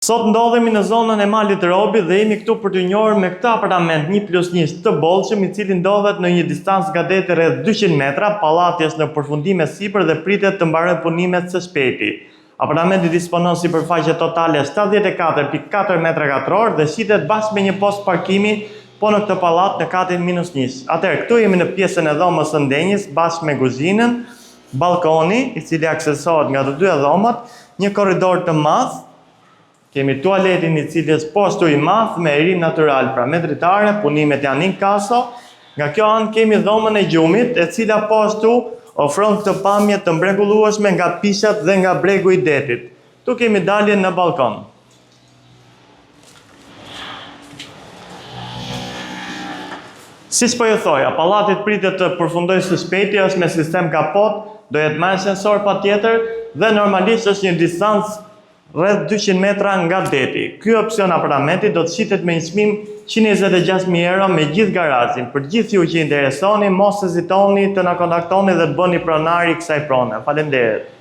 Sot ndodhemi në zonën e Malit të Robit dhe jemi këtu për të njohur me këtë apartament 1+1 të bollshëm, i cili ndodhet në një distancë nga deti rreth 200 metra. Pallati është në përfundim sipër dhe pritet të mbarojë punimet së shpejti. Apartamenti disponon sipërfaqe totale 74.4 m2 dhe shitet bashkë me një post parkimi po në këtë pallat në katin -1. Atëherë, këtu jemi në pjesën e dhomës së ndenjës bashkë me kuzhinën, balkoni i cili aksesohet nga të dyja dhomat, një korridor të madh. Kemi tualetin i cili është poshtu i madh me eri natyral, pra me dritare, punimet janë in caso. Nga kjo anë kemi dhomën e gjumit, e cila poshtu ofron këtë pamje të mrekullueshme nga pishat dhe nga bregu i detit. Tu kemi daljen në balkon. Siç po ju thoja, pallatit pritet të përfundojë së shpejti, është me sistem kapot, do jetë me ascensor patjetër dhe normalisht është një distancë rreth 200 metra nga deti. Ky opsion apartamenti do të shitet me një çmim 126.000 euro me gjithë garazhin. Për gjithë ju që interesoni, mos hezitoni të na kontaktoni dhe bëni pronari kësaj prone. Faleminderit.